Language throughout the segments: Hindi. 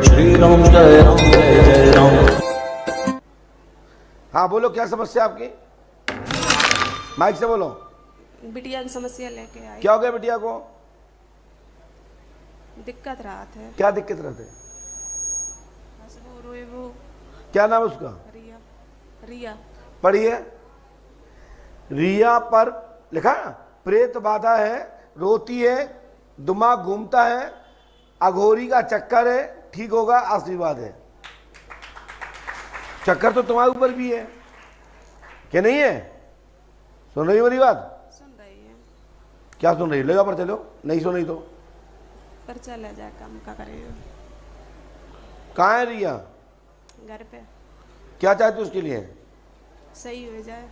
श्री राम जय राम। हाँ बोलो, क्या समस्या आपकी? माइक से बोलो। बिटिया की समस्या लेके आई। क्या हो गया बिटिया को? दिक्कत रात है। क्या दिक्कत रहते? बस वो रोए वो। क्या नाम है उसका? रिया। रिया पढ़िए। रिया पर लिखा है प्रेत बाधा है, रोती है, दिमाग घूमता है, अघोरी का चक्कर है, ठीक होगा, आशीर्वाद है। चक्कर तो तुम्हारे ऊपर भी है, क्या नहीं है? सुन रही हो मेरी बात? सुन रही है। क्या सुन रही? लेगा पर चलो, नहीं सुन रही तो पर चला जाए, काम का करेगा। कहाँ है रिया? घर पे। क्या चाहती उसके लिए? सही हो जाए।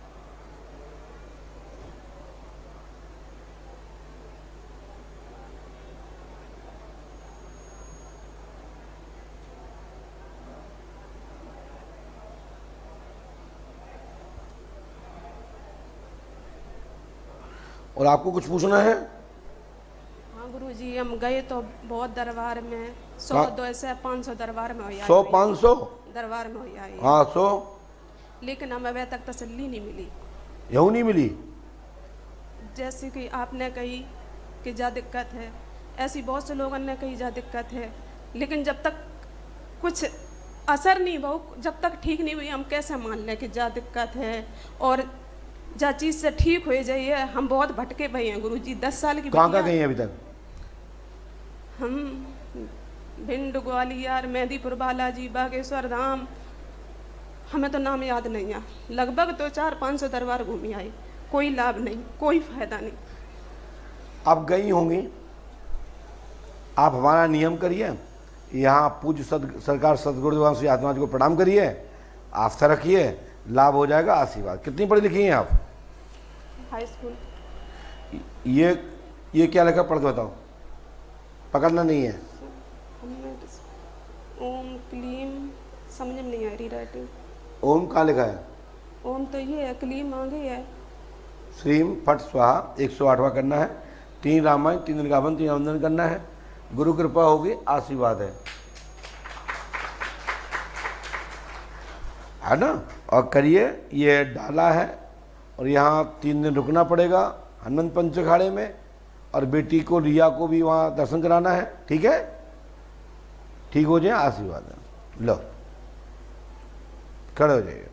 और आपको कुछ पूछना है? हाँ गुरुजी, हम गए तो बहुत दरबार में 100 200 500 दरबार में हो 100 500 दरबार में हो आई। हाँ 100। लेकिन हमें अभी तक तसल्ली नहीं मिली। यूं नहीं मिली? जैसे कि आपने कही कि जा दिक्कत है, ऐसी बहुत से लोगों ने कही जा दिक्कत है, लेकिन जब तक कुछ असर नहीं बहु, जब तक ठीक नहीं हुई, हम कैसे मान लें कि जा दिक्कत है और जा चीज़ से ठीक हो जाइए। हम बहुत भटके भई हैं गुरुजी, 10 साल की। कहाँ गई हैं अभी तक? हम भिंड, ग्वालियर, मेहंदीपुर, बालाजी, बागेश्वर धाम, हमें तो नाम याद नहीं है। लगभग 200-500 दरबार घूमी आई, कोई लाभ नहीं, कोई फायदा नहीं। आप गई होंगी, आप हमारा नियम करिए, यहाँ पूज्य सरकार सदगुरुदेव श्री आत्मा जी को प्रणाम करिए, आस्था रखिए, लाभ हो जाएगा, आशीर्वाद। कितनी पढ़ी लिखी हैं आप? High school. ये क्या लिखा, पढ़ के बताओ। पकड़ना नहीं है। ओम क्लीम समझ में नहीं आ रही राइटिंग। ओम कहाँ लिखा है? ओम तो ये है, क्लीम आगे है। श्रीम फट स्वाहा 108वां करना है। 3 रामायण, 3 दिन गावन, 3 वंदन करना है। गुरु कृपा होगी, आशीर्वाद है ना? और करिए। ये डाला है और यहाँ 3 दिन रुकना पड़ेगा हनुमंत पंच अखाड़े में, और बेटी को रिया को भी वहाँ दर्शन कराना है। ठीक है, ठीक हो जाए, आशीर्वाद है। लो खड़े हो जाइए।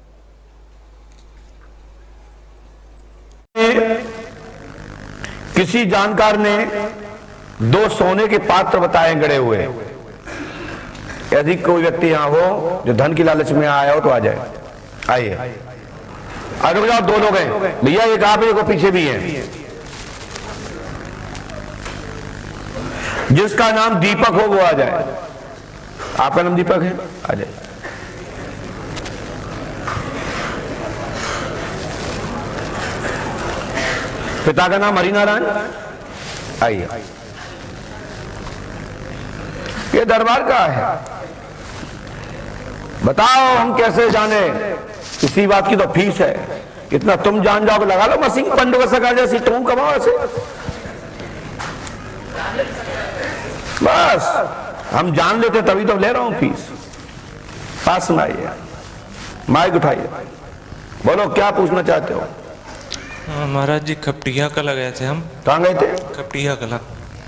किसी जानकार ने 2 सोने के पात्र बताए गड़े हुए। यदि कोई व्यक्ति यहाँ हो जो धन की लालच में आया हो तो आ जाए। आइए, रुक जाओ, 2 लोग हैं भैया, एक आप एक पीछे भी हैं। जिसका नाम दीपक हो वो आ जाए। आपका नाम दीपक है, आ जाए। पिता का नाम हरिनारायण, आइए। ये दरबार का है, बताओ हम कैसे जाने? इसी बात की तो फीस है। इतना तुम जान जाओगे, लगा लो मसीह पंडो का सका जैसी तुम कमाओ ऐसे। बस हम जान लेते तभी तो ले रहा हूं फीस। पास में आइए, माइक उठाइए, बोलो क्या पूछना चाहते हो? महाराज जी, खपटिया कला गए थे हम। कहाँ गए थे? खपटिया कला।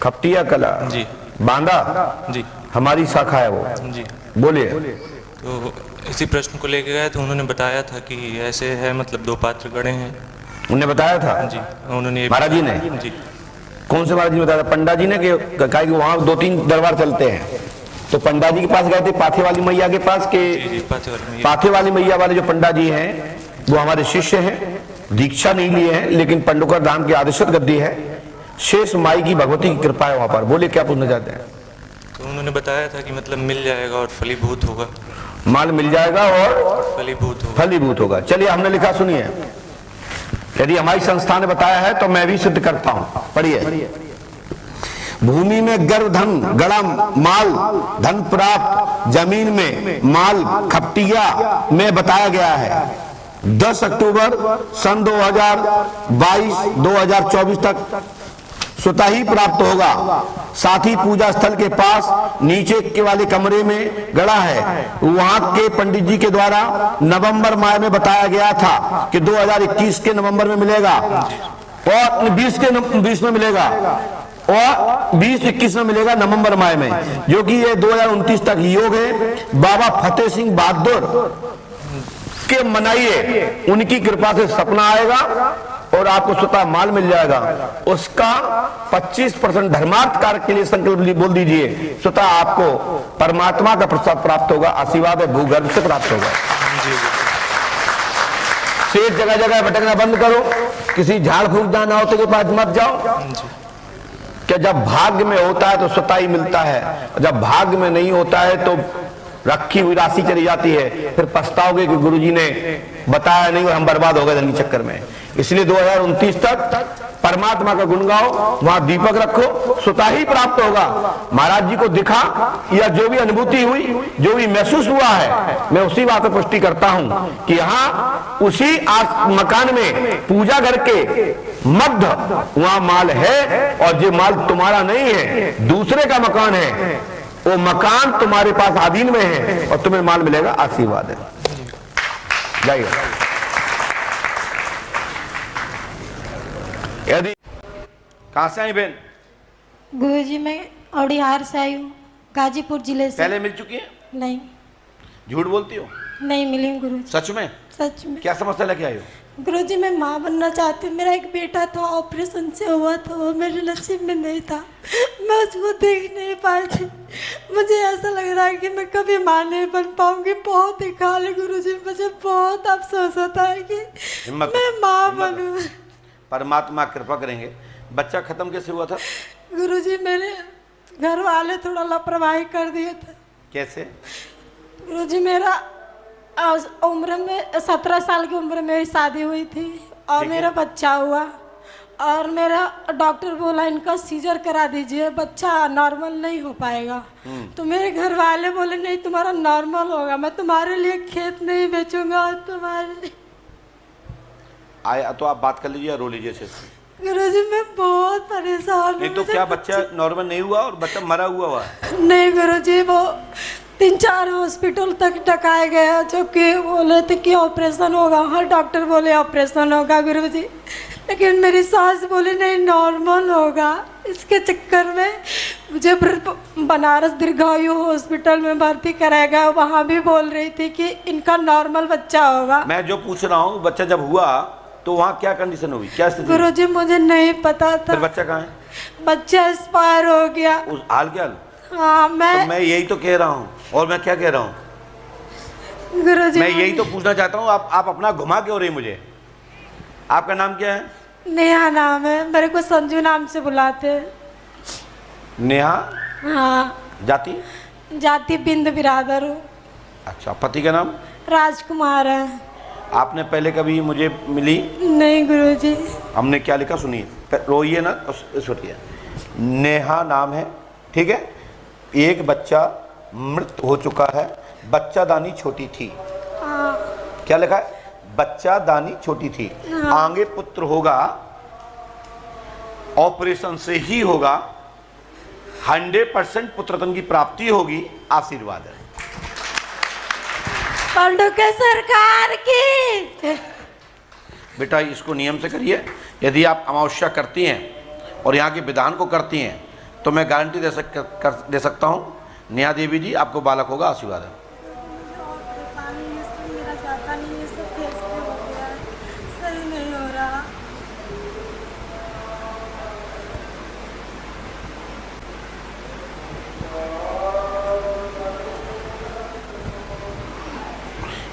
खपटिया कला जी। बांदा जी, हमारी शाखा है वो। जी, बोलिए। तो इसी प्रश्न को लेके गए तो उन्होंने बताया था कि ऐसे है, मतलब 2 पात्र गड़े हैं। उन्होंने बताया था? जी, उन्होंने। महाराज जी ने? जी। कौन से महाराज जी ने बताया था? पंडा जी ने? कि वहां 2-3 दरबार चलते हैं, तो पंडा जी के पास गए थे, पाथे वाली मैया के पास के। जी, पाथे वाली मैया वाले जो पंडा जी हैं वो हमारे शिष्य हैं, दीक्षा नहीं लिए हैं, लेकिन पंडुकर धाम की आदिशत गद्दी है। शेष माई की भगवती की कृपा है वहां पर। बोलिए क्या पूछना चाहते हैं? तो उन्होंने बताया था कि मतलब मिल जाएगा और फलीभूत होगा। माल मिल जाएगा और फलीभूत होगा। चलिए, हमने लिखा, सुनिए। यदि हमारी संस्था ने बताया है तो मैं भी सिद्ध करता हूं। पढ़िए। भूमि में गर्भ धन गड़ा माल धन प्राप्त, जमीन में माल खपटिया में बताया गया है। 10 अक्टूबर सन 2022-2024 तक स्वतः ही प्राप्त होगा। साथ ही पूजा स्थल के पास नीचे के वाले कमरे में गड़ा है, वहां के पंडित जी के द्वारा नवंबर माह में बताया गया था कि 2021 के नवंबर में मिलेगा और 20 में मिलेगा और 20-21 में मिलेगा नवंबर माह में, जो कि ये 2029 तक योग है। बाबा फतेह सिंह बहादुर के मनाइए, उनकी कृपा से सपना आएगा और आपको स्वतः माल मिल जाएगा। उसका 25% धर्मार्थ कार्य के लिए संकल्प बोल दीजिए, स्वतः आपको परमात्मा का प्रसाद प्राप्त होगा, आशीर्वाद है भूगर्भ से प्राप्त होगा। शेर जगह जगह भटकना बंद करो, किसी झाड़ फूक दाना होते के पास मत जाओ। क्या जब भाग्य में होता है तो स्वतः ही मिलता है, जब भाग्य में नहीं होता है तो रखी हुई राशि चली जाती है, फिर पछताओगे कि गुरुजी ने बताया नहीं और हम बर्बाद हो गए धन के चक्कर में। इसलिए 2029 तक परमात्मा का गुण गाओ, वहां दीपक रखो, स्वतः ही प्राप्त होगा। महाराज जी को दिखा या जो भी अनुभूति हुई, जो भी महसूस हुआ है, मैं उसी बात पर पुष्टि करता हूं कि यहाँ उसी मकान में पूजा करके मध्य वहां माल है, और जो माल तुम्हारा नहीं है, दूसरे का मकान है, वो मकान तुम्हारे पास अधीन में है और तुम्हें माल मिलेगा, आशीर्वाद है। जाइए। यदि कहां से आई बहन? गुरुजी मैं औड़िहार से आई हूँ, गाजीपुर जिले से। पहले मिल चुकी है? नहीं। झूठ बोलती हो? नहीं मिली हूँ गुरुजी। सच में? सच में। क्या समस्या लेके आई हो? गुरुजी मैं माँ बनना चाहती हूँ। मेरा एक बेटा था, ऑपरेशन से हुआ था, वो मेरे नसीब में नहीं था, मैं उसको देख नहीं पाई थी। मुझे ऐसा लग रहा है कि मैं कभी माँ नहीं बन पाऊंगी। बहुत ही खाली गुरुजी, मुझे बहुत अफसोस होता है कि मैं माँ बनूं। परमात्मा कृपा करेंगे। बच्चा खत्म कैसे हुआ था? गुरुजी मेरे घर वाले थोड़ा लापरवाही कर दिए थे। कैसे? गुरुजी मेरा उम्र में 17 साल की उम्र में मेरी शादी हुई थी और मेरा बच्चा हुआ, और मेरा डॉक्टर बोला इनका सीजर करा दीजिए, बच्चा नॉर्मल नहीं हो पाएगा। तो मेरे घर वाले बोले नहीं तुम्हारा नॉर्मल होगा, मैं तुम्हारे लिए खेत नहीं बेचूंगा, तुम्हारे लिए। आया तो आप बात कर लीजिए, रो लीजिए से। गुरुजी मैं बहुत परेशान हूँ। नहीं तो क्या बच्चा नॉर्मल नहीं हुआ और बच्चा मरा हुआ है? नहीं गुरुजी, वो 3-4 हॉस्पिटल तक टकाए गए, जो कि बोले थे कि ऑपरेशन होगा, हर डॉक्टर बोले ऑपरेशन होगा गुरुजी, लेकिन मेरी सास बोली नहीं नॉर्मल होगा। इसके चक्कर में मुझे बनारस दीर्घायु हॉस्पिटल में भर्ती कराया गया, वहाँ भी बोल रही थी कि इनका नॉर्मल बच्चा होगा। मैं जो पूछ रहा हूँ, बच्चा जब हुआ तो वहाँ क्या कंडीशन हुई, क्या स्थिति? गुरुजी मुझे नहीं पता था। फिर बच्चा कहाँ है? बच्चा एक्सपायर हो गया। उस हाल क्या? हाँ मैं यही तो कह रहा हूँ, और मैं क्या कह रहा हूँ गुरुजी? मैं यही तो पूछना चाहता हूँ। आप अपना घुमा क्यों रही मुझे? आपका नाम क्या है? नेहा नाम है, मेरे को संजू नाम से बुलाते। नेहा? हाँ। जाति? जाति बिंद बिरादर हूँ। अच्छा, पति का नाम? राजकुमार है। आपने पहले कभी मुझे मिली? नहीं गुरुजी। हमने क्या लिखा सुनिए, रोइए ना, सुनिए। नेहा नाम है, ठीक है। एक बच्चा मृत हो चुका है, बच्चा दानी छोटी थी। क्या लिखा है? बच्चा दानी छोटी थी। आगे पुत्र होगा, ऑपरेशन से ही होगा, 100% पुत्रतन की प्राप्ति होगी, आशीर्वाद है। पांडु के सरकार की। बेटा इसको नियम से करिए। यदि आप अमावस्या करती हैं और यहाँ के विधान को करती हैं तो मैं गारंटी दे सकता हूँ, नेहा देवी जी आपको बालक होगा, आशीर्वाद है। सही नहीं हो रहा।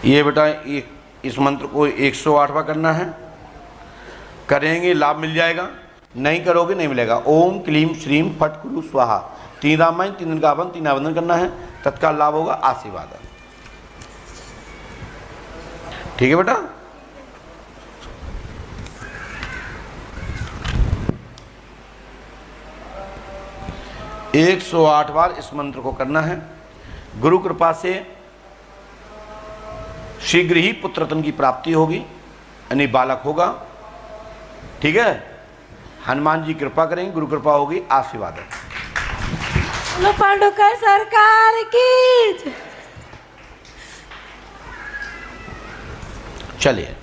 ये बेटा इस मंत्र को 108वां करना है, करेंगे लाभ मिल जाएगा, नहीं करोगे नहीं मिलेगा। ओम क्लीम श्रीम फट कुरु स्वाहा। 3 रामायण, 3 दिन का हवन, 3 आवेदन करना है, तत्काल लाभ होगा, आशीर्वाद है। ठीक है बेटा? एक 108 बार इस मंत्र को करना है। गुरु कृपा से शीघ्र ही पुत्रतन की प्राप्ति होगी, यानी बालक होगा। ठीक है? हनुमान जी कृपा करेंगे, गुरु कृपा होगी, आशीर्वाद है। बोलो पांडुकर सरकार की। चलिए।